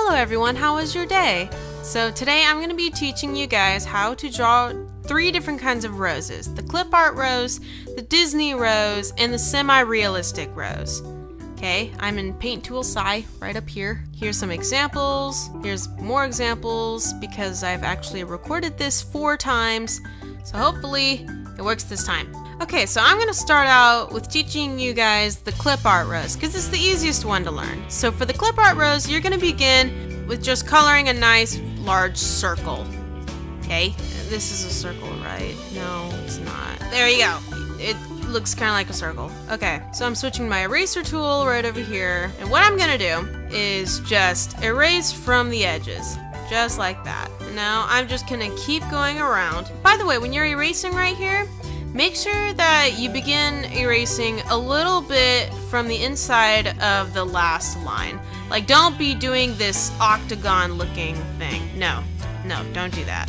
Hello everyone, how was your day? So today I'm going to be teaching you guys how to draw 3 different kinds of roses. The clip art rose, the Disney rose, and the semi-realistic rose. Okay, I'm in Paint Tool Sci right up here. Here's some examples. Here's more examples because I've actually recorded this 4 times. So hopefully it works this time. Okay, so I'm going to start out with teaching you guys the clip art rose because it's the easiest one to learn. So for the clip art rose, you're going to begin with just coloring a nice large circle. Okay, this is a circle, right? No, it's not. There you go. It looks kind of like a circle. Okay, so I'm switching my eraser tool right over here. And what I'm going to do is just erase from the edges. Just like that. Now I'm just going to keep going around. By the way, when you're erasing right here, make sure that you begin erasing a little bit from the inside of the last line. Like, don't be doing this octagon looking thing. No, don't do that.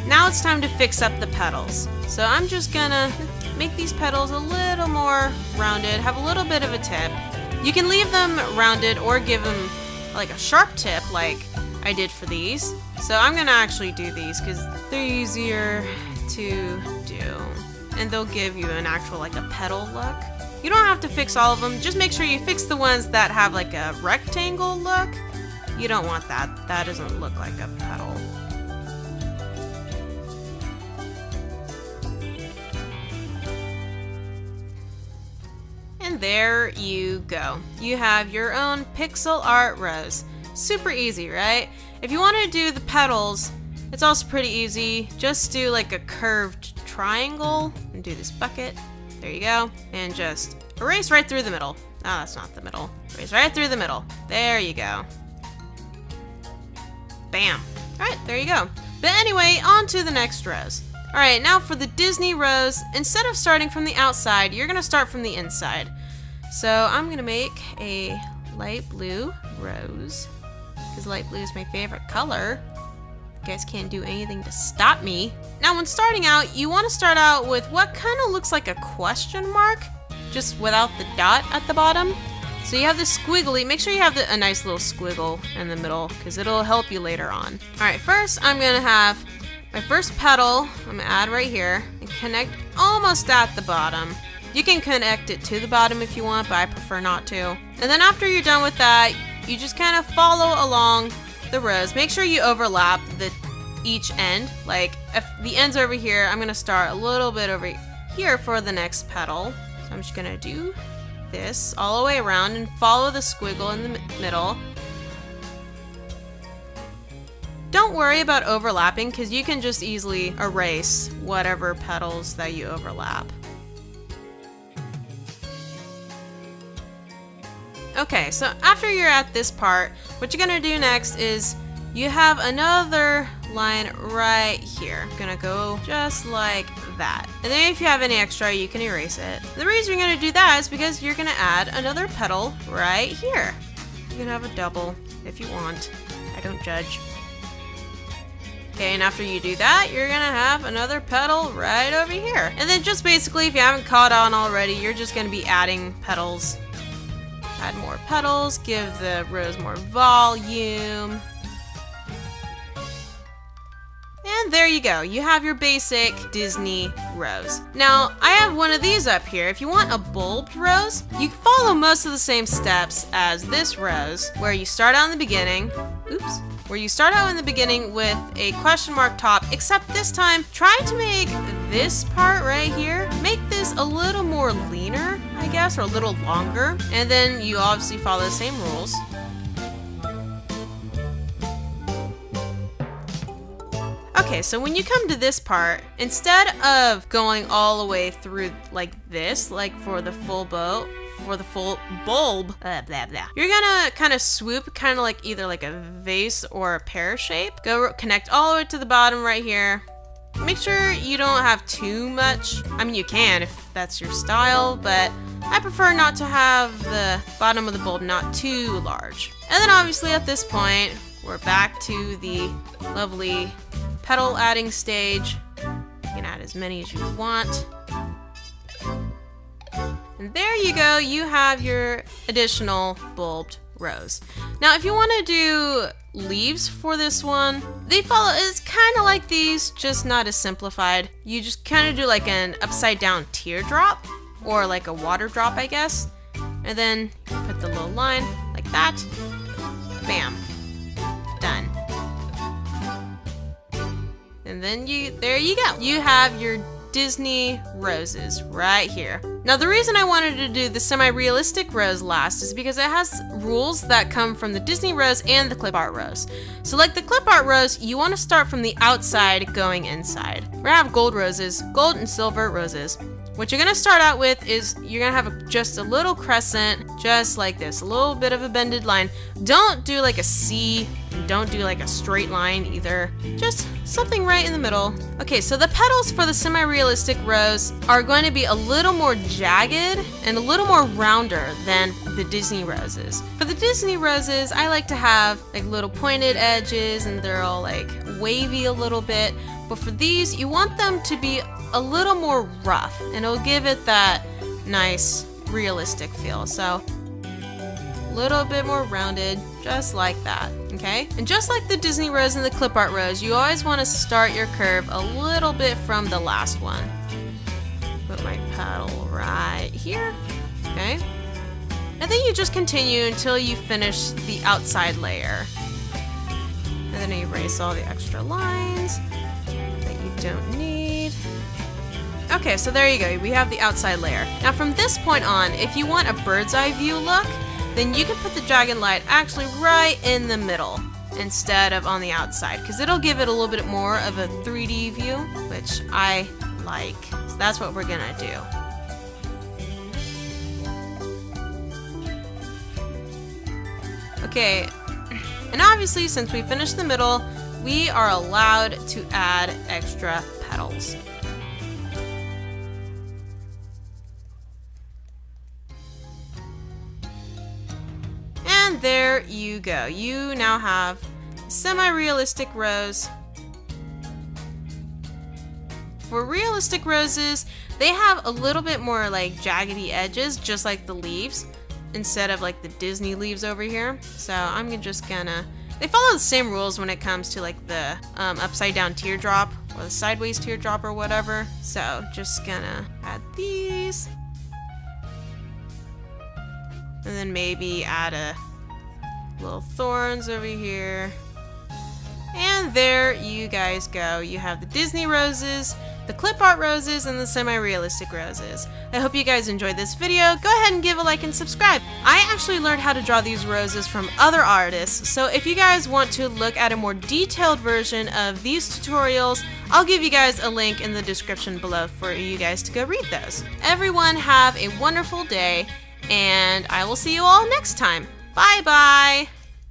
Now it's time to fix up the petals. So I'm just gonna make these petals a little more rounded, have a little bit of a tip. You can leave them rounded or give them like a sharp tip like I did for these. So I'm gonna actually do these because they're easier to do. And they'll give you an actual like a petal look. You don't have to fix all of them, just make sure you fix the ones that have like a rectangle look. You don't want that, that doesn't look like a petal. And there you go. You have your own pixel art rose. Super easy, right? If you want to do the petals, it's also pretty easy. Just do like a curved triangle and do this bucket. There you go. And just erase right through the middle. Oh, that's not the middle. Erase right through the middle. There you go. Bam. All right, there you go. But anyway, on to the next rose. All right, now for the Disney rose, instead of starting from the outside, you're gonna start from the inside. So I'm gonna make a light blue rose, because light blue is my favorite color. You guys can't do anything to stop me. Now when starting out, you wanna start out with what kind of looks like a question mark, just without the dot at the bottom. So you have this squiggly, make sure you have a nice little squiggle in the middle, because it'll help you later on. All right, first I'm gonna have my first petal, I'm gonna add right here and connect almost at the bottom. You can connect it to the bottom if you want, but I prefer not to. And then after you're done with that, you just kind of follow along the rose. Make sure you overlap each end. Like if the end's over here, I'm gonna start a little bit over here for the next petal. So I'm just gonna do this all the way around and follow the squiggle in the middle. Don't worry about overlapping because you can just easily erase whatever petals that you overlap. Okay, so after you're at this part, what you're gonna do next is you have another line right here. Gonna go just like that. And then if you have any extra, you can erase it. The reason you're gonna do that is because you're gonna add another petal right here. You can have a double if you want. I don't judge. Okay, and after you do that, you're gonna have another petal right over here. And then just basically, if you haven't caught on already, you're just gonna be adding petals. Add more petals, give the rose more volume. And there you go, you have your basic Disney rose. Now, I have one of these up here. If you want a bulbed rose, you follow most of the same steps as this rose, where you start out in the beginning, where you start out in the beginning with a question mark top, except this time, try to make this part right here, make this a little more leaner, I guess, or a little longer, and then you obviously follow the same rules. Okay, so when you come to this part, instead of going all the way through like this, like for the full bow, for the full bulb, you're gonna kind of swoop, kind of like either like a vase or a pear shape. Go connect all the way to the bottom right here. Make sure you don't have too much. I mean, you can if that's your style, but I prefer not to have the bottom of the bulb not too large. And then obviously at this point, we're back to the lovely petal adding stage. add as many as you want. And there you go, you have your additional bulbed rose. Now if you want to do leaves for this one, they follow, it's kind of like these, just not as simplified. You just kind of do like an upside down teardrop, or like a water drop, I guess. And then you put the little line like that. Bam. Done. And then there you go. You have your Disney roses right here. Now the reason I wanted to do the semi-realistic rose last is because it has rules that come from the Disney rose and the Clipart rose. So like the Clipart rose, you want to start from the outside going inside. We're gonna have gold roses, gold and silver roses. What you're gonna start out with is you're gonna have just a little crescent, just like this, a little bit of a bended line. Don't do like a C, and don't do like a straight line either. Just something right in the middle. Okay, so the petals for the semi-realistic rose are going to be a little more jagged and a little more rounder than the Disney roses. For the Disney roses, I like to have like little pointed edges and they're all like wavy a little bit. But for these, you want them to be a little more rough, and it'll give it that nice realistic feel. So a little bit more rounded, just like that, okay? And just like the Disney rose and the Clipart rose, you always want to start your curve a little bit from the last one. Put my petal right here, okay? And then you just continue until you finish the outside layer. And then you erase all the extra lines that you don't need. Okay, so there you go, we have the outside layer. Now from this point on, if you want a bird's eye view look, then you can put the dragon light actually right in the middle instead of on the outside, because it'll give it a little bit more of a 3D view, which I like. So that's what we're gonna do. Okay, and obviously since we finished the middle, we are allowed to add extra petals. And there you go. You now have a semi-realistic rose. For realistic roses, they have a little bit more like jaggedy edges, just like the leaves, instead of like the Disney leaves over here. So I'm just gonna, they follow the same rules when it comes to like the upside down teardrop or the sideways teardrop or whatever. So just gonna add these. And then maybe add a little thorns over here. And there you guys go. You have the Disney roses, the Clipart roses, and the semi-realistic roses. I hope you guys enjoyed this video. Go ahead and give a like and subscribe. I actually learned how to draw these roses from other artists, so if you guys want to look at a more detailed version of these tutorials, I'll give you guys a link in the description below for you guys to go read those. Everyone have a wonderful day, and I will see you all next time. Bye bye!